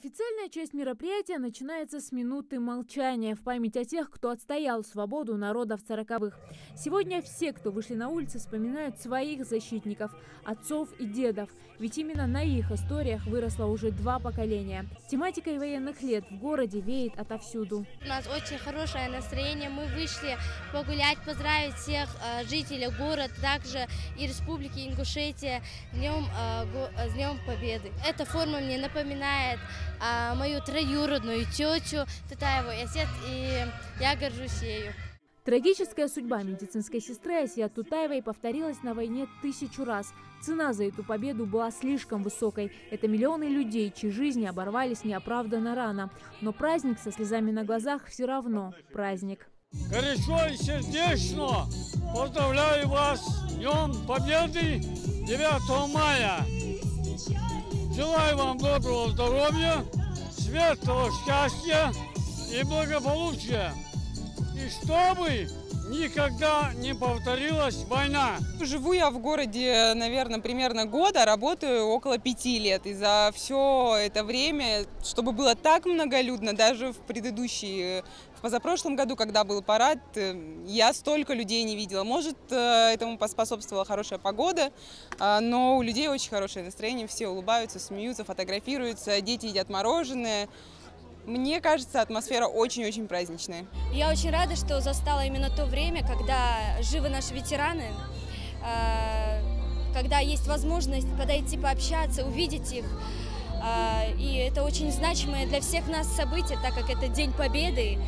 Официальная часть мероприятия начинается с минуты молчания в память о тех, кто отстоял свободу народа в 40-х. Сегодня все, кто вышли на улицы, вспоминают своих защитников, отцов и дедов. Ведь именно на их историях выросло уже 2 поколения. Тематикой военных лет в городе веет отовсюду. У нас очень хорошее настроение. Мы вышли погулять, поздравить всех жителей города, также и Республики Ингушетия с Днем Победы. Эта форма мне напоминает мою троюродную тетю Тутаеву, и я горжусь ею. Трагическая судьба медицинской сестры Асият Тутаевой повторилась на войне 1000 раз. Цена за эту победу была слишком высокой. Это миллионы людей, чьи жизни оборвались неоправданно рано. Но праздник со слезами на глазах все равно праздник. Горячо и сердечно поздравляю вас с Днем Победы 9 мая. Желаю вам доброго здоровья, светлого счастья и благополучия. И чтобы никогда не повторилась война. Живу я в городе, наверное, примерно год, а работаю около 5 лет. И за все это время, чтобы было так многолюдно, даже в позапрошлом году, когда был парад, я столько людей не видела. Может, этому поспособствовала хорошая погода, но у людей очень хорошее настроение, все улыбаются, смеются, фотографируются, дети едят мороженое. Мне кажется, атмосфера очень-очень праздничная. Я очень рада, что застала именно то время, когда живы наши ветераны, когда есть возможность подойти, пообщаться, увидеть их. И это очень значимое для всех нас событие, так как это День Победы.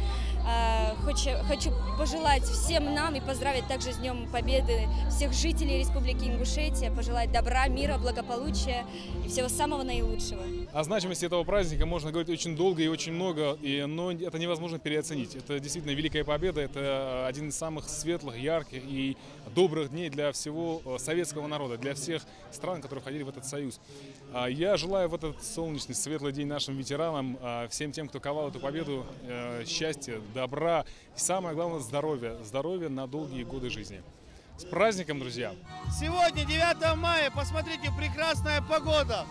Хочу пожелать всем нам и поздравить также с Днем Победы всех жителей Республики Ингушетия, пожелать добра, мира, благополучия и всего самого наилучшего. О значимости этого праздника можно говорить очень долго и очень много, но это невозможно переоценить. Это действительно великая победа, это один из самых светлых, ярких и добрых дней для всего советского народа, для всех стран, которые входили в этот союз. Я желаю в этот солнечный, светлый день нашим ветеранам, всем тем, кто ковал эту победу, счастья, добра и самое главное здоровья. Здоровья на долгие годы жизни. С праздником, друзья! Сегодня 9 мая, посмотрите, прекрасная погода.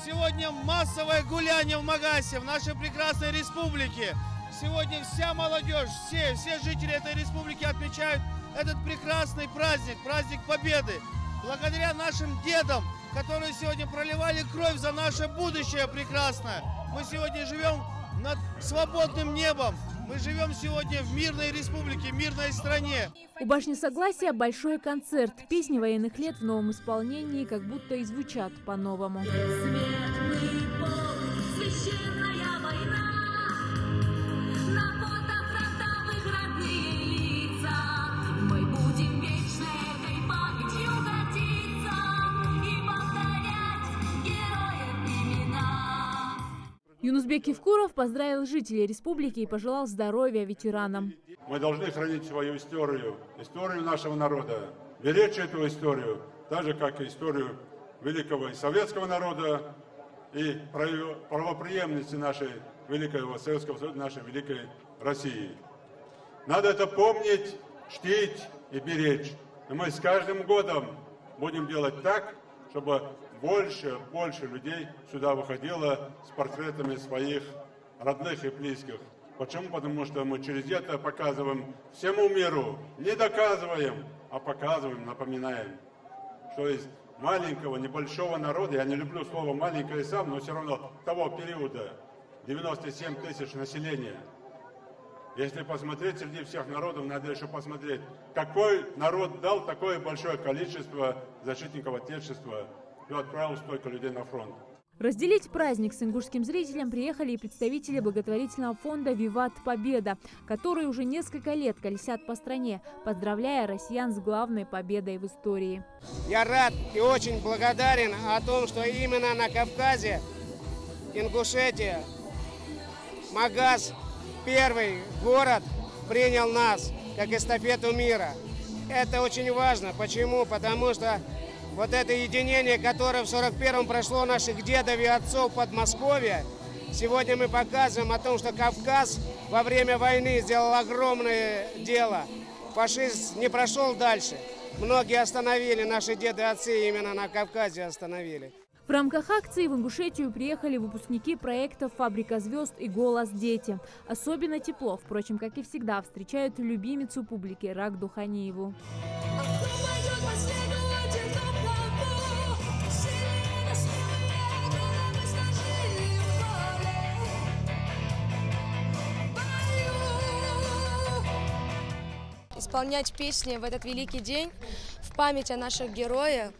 Сегодня массовое гуляние в Магасе, в нашей прекрасной республике. Сегодня вся молодежь, все жители этой республики отмечают этот прекрасный праздник, праздник Победы. Благодаря нашим дедам, которые сегодня проливали кровь за наше будущее прекрасное. Мы сегодня живем над свободным небом. Мы живем сегодня в мирной республике, мирной стране. У башни Согласия большой концерт. Песни военных лет в новом исполнении как будто и звучат по-новому. Юнусбек Евкуров поздравил жителей республики и пожелал здоровья ветеранам. Мы должны хранить свою историю нашего народа, беречь эту историю, так же, как и историю великого советского народа и правопреемницы нашей великого Советского Союза, нашей великой России. Надо это помнить, чтить и беречь. И мы с каждым годом будем делать так, чтобы больше людей сюда выходило с портретами своих родных и близких. Почему? Потому что мы через это показываем всему миру, не доказываем, а показываем, напоминаем, что из маленького, небольшого народа, я не люблю слово «маленькое» сам, но все равно того периода, 97 тысяч населения. Если посмотреть среди всех народов, надо еще посмотреть, какой народ дал такое большое количество защитников Отечества и отправил столько людей на фронт. Разделить праздник с ингушским зрителем приехали и представители благотворительного фонда «Виват Победа», которые уже несколько лет колесят по стране, поздравляя россиян с главной победой в истории. Я рад и очень благодарен о том, что именно на Кавказе, Ингушетия, Магаз, первый город, принял нас как эстафету мира. Это очень важно. Почему? Потому что вот это единение, которое в 41-м прошло наших дедов и отцов Подмосковья, сегодня мы показываем о том, что Кавказ во время войны сделал огромное дело. Фашизм не прошел дальше. Многие остановили, наши деды и отцы именно на Кавказе остановили. В рамках акции в Ингушетию приехали выпускники проектов «Фабрика звезд» и «Голос дети». Особенно тепло, впрочем, как и всегда, встречают любимицу публики Рагду Ханиеву. Исполнять песни в этот великий день в память о наших героях,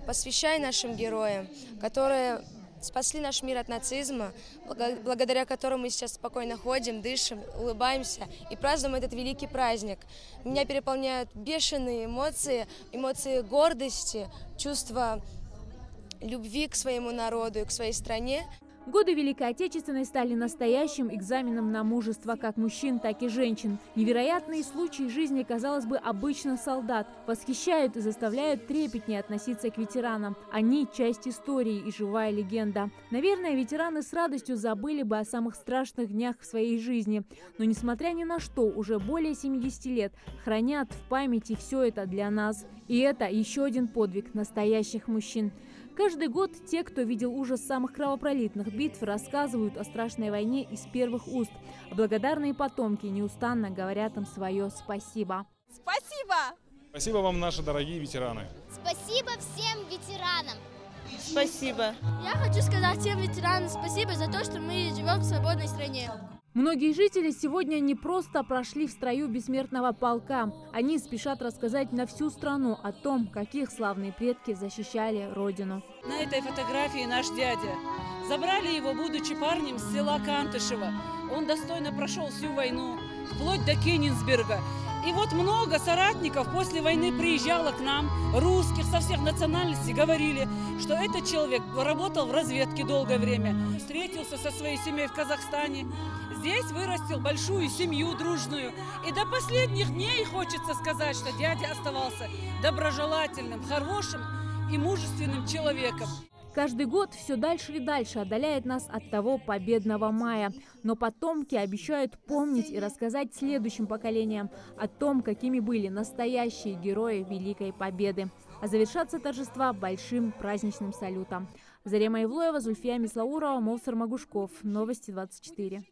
посвящая нашим героям, которые спасли наш мир от нацизма, благодаря которому мы сейчас спокойно ходим, дышим, улыбаемся и празднуем этот великий праздник. Меня переполняют бешеные эмоции, эмоции гордости, чувство любви к своему народу и к своей стране. Годы Великой Отечественной стали настоящим экзаменом на мужество как мужчин, так и женщин. Невероятные случаи жизни, казалось бы, обычных солдат восхищают и заставляют трепетнее относиться к ветеранам. Они – часть истории и живая легенда. Наверное, ветераны с радостью забыли бы о самых страшных днях в своей жизни. Но, несмотря ни на что, уже более 70 лет хранят в памяти все это для нас. И это еще один подвиг настоящих мужчин. Каждый год те, кто видел ужас самых кровопролитных битв, рассказывают о страшной войне из первых уст. А благодарные потомки неустанно говорят им свое спасибо. Спасибо! Спасибо вам, наши дорогие ветераны. Спасибо всем ветеранам. Спасибо. Я хочу сказать всем ветеранам спасибо за то, что мы живем в свободной стране. Многие жители сегодня не просто прошли в строю бессмертного полка. Они спешат рассказать на всю страну о том, каких славные предки защищали Родину. На этой фотографии наш дядя. Забрали его, будучи парнем с села Кантышево. Он достойно прошел всю войну, вплоть до Кенигсберга. И вот много соратников после войны приезжало к нам, русских со всех национальностей, говорили, что этот человек работал в разведке долгое время, встретился со своей семьей в Казахстане, здесь вырастил большую семью дружную. И до последних дней хочется сказать, что дядя оставался доброжелательным, хорошим и мужественным человеком. Каждый год все дальше и дальше отдаляет нас от того победного мая. Но потомки обещают помнить и рассказать следующим поколениям о том, какими были настоящие герои Великой Победы. А завершатся торжества большим праздничным салютом. Зарема Ивлоева, Зульфия Мислаурова, Мовсар Магушков. Новости 24.